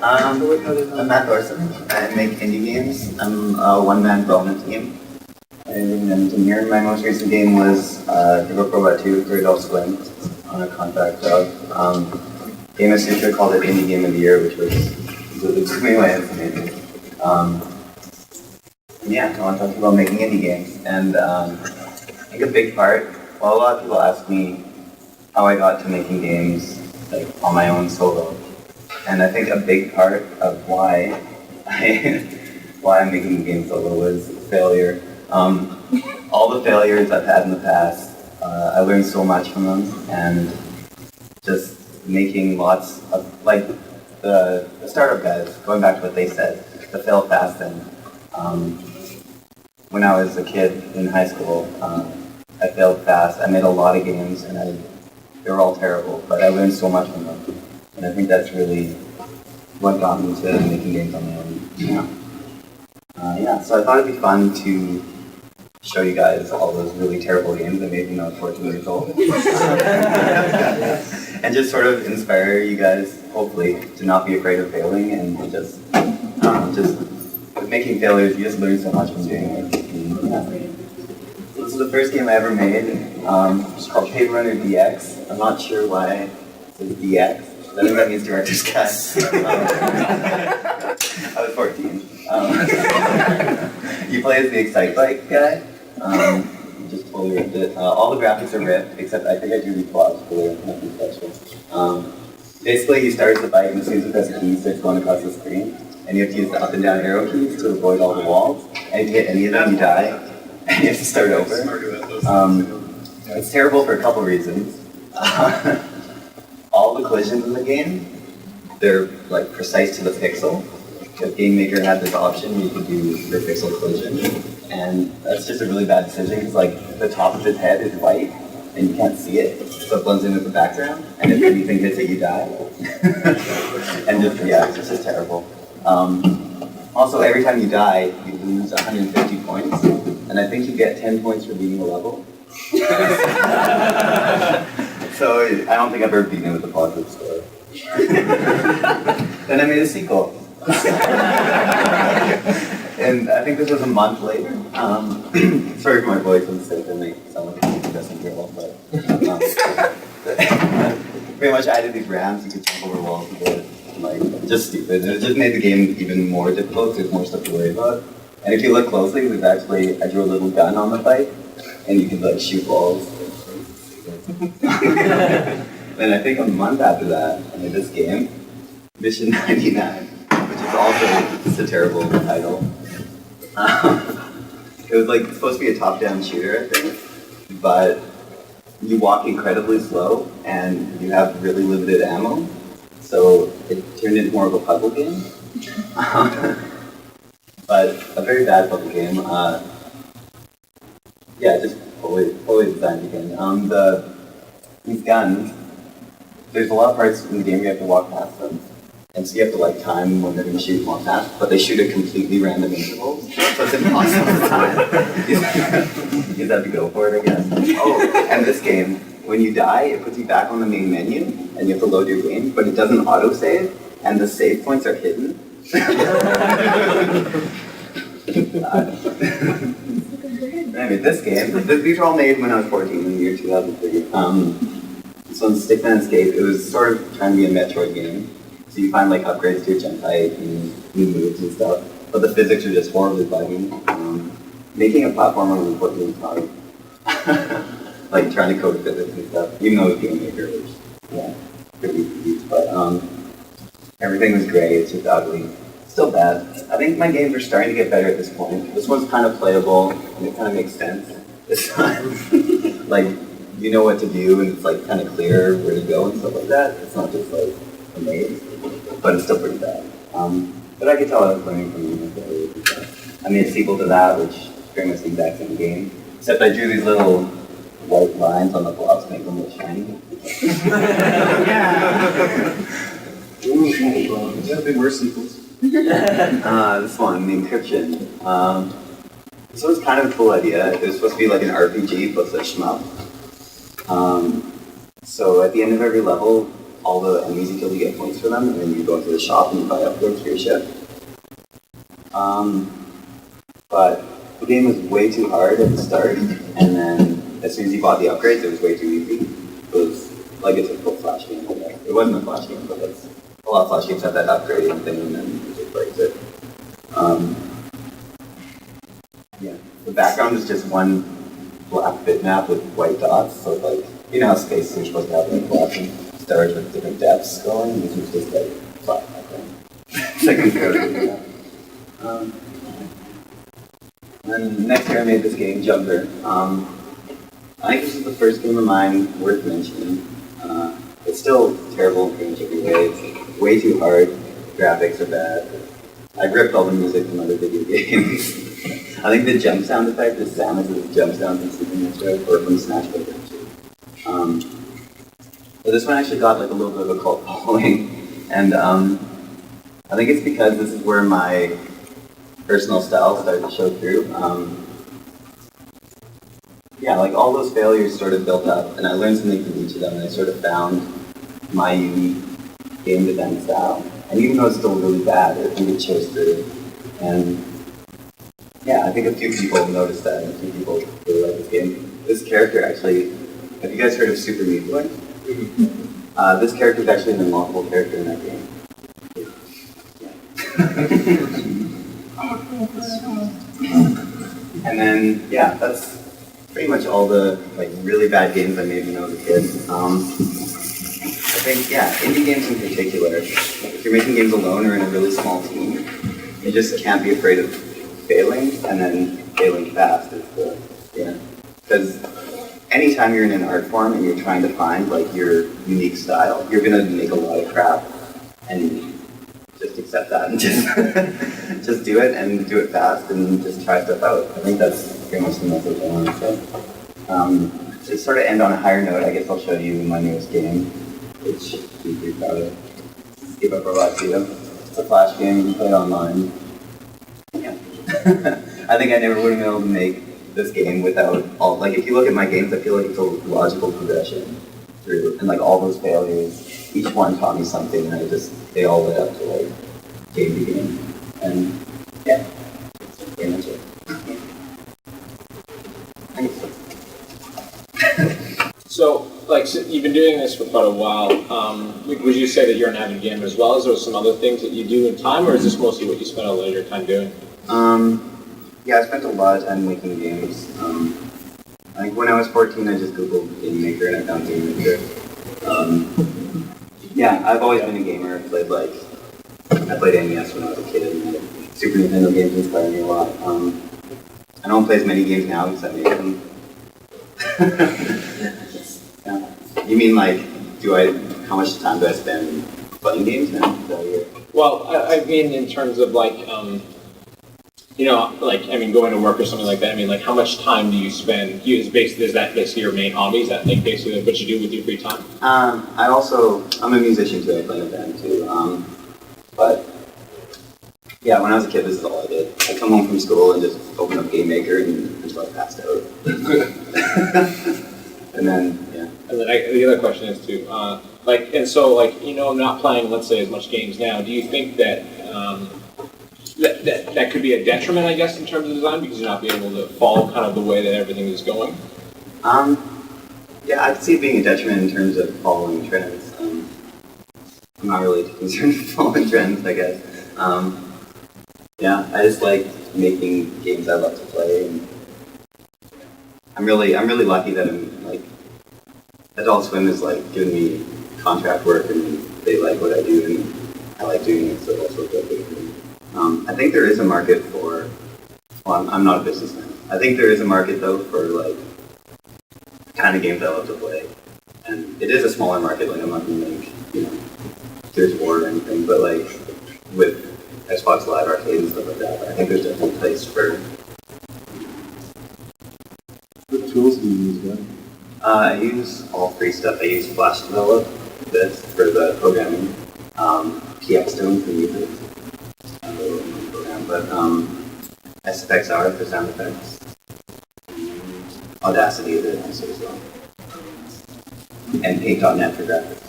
I'm Matt Thorson. I make indie games. I'm a one-man development team. I'm an engineer. My most recent game was Hero Robot 2, Great Elf Squint, on a contract job. Game Institute called it Indie Game of the Year, which was really took me away. It's amazing. Yeah, I want to talk about making indie games. And I think a big part, well, a lot of people ask me how I got to making games like on my own solo. And I think a big part of why I'm making games solo was failure. All the failures I've had in the past, I learned so much from them, and just making lots of, like the startup guys, going back to what they said, the fail fast thing. When I was a kid in high school, I failed fast. I made a lot of games, and they were all terrible, but I learned so much from them. And I think that's really what got me to making games on my own. Yeah, so I thought it'd be fun to show you guys all those really terrible games that made me when I was 14 years old. And just sort of inspire you guys, hopefully, to not be afraid of failing and just with making failures, you just learn so much from doing it. Yeah. So this is the first game I ever made. It's called Paper Runner DX. I'm not sure why it says DX. I think that means director's cut. I was 14. You play as the Excite Bike guy. Just totally ripped it. All the graphics are ripped, except I think I do these blobs for nothing special. Basically, you start the bike, and as soon as you press a key, it starts going across the screen. And you have to use the up and down arrow keys to avoid all the walls. And if you hit any of them, you die. And you have to start over. It's terrible for a couple reasons. All the collisions in the game, they're like precise to the pixel. The game maker had this option, you could do your pixel collision, and that's just a really bad decision because like the top of his head is white and you can't see it, so it blends in with the background, and if anything hits it, you die. And just, yeah, it's just terrible. Also, every time you die, you lose 150 points, and I think you get 10 points for beating a level. So I don't think I've ever beaten it with a positive score. Then I made a sequel. And I think this was a month later. Sorry for my voice and stuff, it makes sound like I'm doesn't hear well, but pretty much added these ramps, you could jump over walls with it. Like, just stupid. It just made the game even more difficult, there's more stuff to worry about. And if you look closely, there's actually, I drew a little gun on the bike, and you could like shoot balls. Then I think a month after that, I made this game, Mission 99, which is also just a terrible title. It was like supposed to be a top-down shooter, I think, but you walk incredibly slow and you have really limited ammo, so it turned into more of a puzzle game. But a very bad puzzle game. Yeah, just always designed again. These guns, there's a lot of parts in the game you have to walk past them. And so you have to like time when they're going to shoot and walk past, but they shoot at completely random intervals, so it's impossible to time. You just have to go for it, I guess. Oh, and this game, when you die, it puts you back on the main menu, and you have to load your game, but it doesn't auto-save, and the save points are hidden. Anyway, this game, these were all made when I was 14, in the year 2003. This one's Stickman Escape. It was sort of trying to be a Metroid game. So you find like upgrades to your gem type and new moves and stuff. But the physics are just horribly buggy. Making a platformer was what really hard. Like trying to code physics and stuff, even though it was Game Maker, which, yeah, pretty easy. But everything was great, it's just ugly. Still bad. I think my games are starting to get better at this point. This one's kind of playable, and it kind of makes sense this time. Like, you know what to do, and it's like kind of clear where to go and stuff like that. It's not just like a maze, but it's still pretty bad. But I could tell I was learning from you. I made a sequel to that, which is pretty much the exact same game, except I drew these little white lines on the blocks to make them look shiny. Ooh, yeah, big worse sequels. This one, the encryption. This was kind of a cool idea. It was supposed to be like an RPG plus a shmup. So at the end of every level, all the enemies you kill, you get points for them, and then you go into the shop and you buy upgrades for your ship. But the game was way too hard at the start, and then as soon as you bought the upgrades, it was way too easy. It was like a typical Flash game. It wasn't a Flash game, but it's a lot of Flash games have that upgrading thing, and then it just breaks it. Yeah, the background is just one black bitmap with white dots, so like, you know how space is supposed to have like black stars with different depths going? This is just like flat background. It's like a code. And next year I made this game, Jumper. I think this is the first game of mine worth mentioning. It's still terrible in pretty much every way. It's way too hard. Graphics are bad. I've ripped all the music from other video games. I think the jump sound effect is Samus's jump sound from Super Nintendo or from Smash Bros. But this one actually got like a little bit of a cult following, and I think it's because this is where my personal style started to show through. Yeah, like all those failures sort of built up, and I learned something from each of them, and I sort of found my unique game design style. And even though it's still really bad, I think it shows through. And yeah, I think a few people noticed that, and a few people really like this game. This character actually, have you guys heard of Super Meat Boy? This character is actually an unlockable character in that game. And then, yeah, that's pretty much all the like really bad games I made when I was a kid. I think, yeah, indie games in particular, if you're making games alone or in a really small team, you just can't be afraid of failing, and then failing fast is the, yeah. Because anytime you're in an art form and you're trying to find like your unique style, you're gonna make a lot of crap, and just accept that and just do it and do it fast and just try stuff out. I think that's pretty much the message I want to say. To sort of end on a higher note, I guess I'll show you my newest game, which I'm pretty proud of. Give Up Robot 2. It's a Flash game, you can play it online. Yeah. I think I never would have been able to make this game without all, like if you look at my games, I feel like it's a logical progression through, and like all those failures, each one taught me something, and they all led up to like game beginning. And yeah, that's pretty much it. Thanks. So, you've been doing this for quite a while. Would you say that you're an avid gamer as well? Is there some other things that you do in time, or is this mostly what you spend a lot of your time doing? Yeah, I spent a lot of time making games. I think when I was 14, I just Googled Game Maker and I found Game Maker. Yeah, I've always been a gamer. I played NES when I was a kid, and Super Nintendo games inspired me a lot. I don't play as many games now because I made them. Yeah. You mean how much time do I spend playing games now? Well, I mean in terms of going to work or something like that. I mean, how much time do you spend? Is that basically your main hobby? Is that basically what you do with your free time? I'm a musician too. I play in a band too. But yeah, when I was a kid, this is all I did. I'd come home from school and just open up Game Maker until I passed out. And then, yeah. And then the other question is too, not playing, let's say, as much games now. Do you think that that could be a detriment, I guess, in terms of design, because you're not being able to follow kind of the way that everything is going? Yeah, I could see it being a detriment in terms of following trends. I'm not really too concerned with following trends, I guess. Yeah, I just like making games I love to play, and I'm really lucky that Adult Swim is giving me contract work, and they like what I do, and I like doing it, so that's what they're doing. I think there is a market for. Well, I'm not a businessman. I think there is a market though for the kind of games I love to play, and it is a smaller market. I'm not going to make Gears 4 or anything, but with Xbox Live Arcade and stuff like that, I think there's definitely a place for. What tools do you use, Ben? I use all free stuff. I use Flash Develop for the programming, PX Stone for music, program, but SFXR for sound effects, Audacity is also as well, and Paint.net for graphics.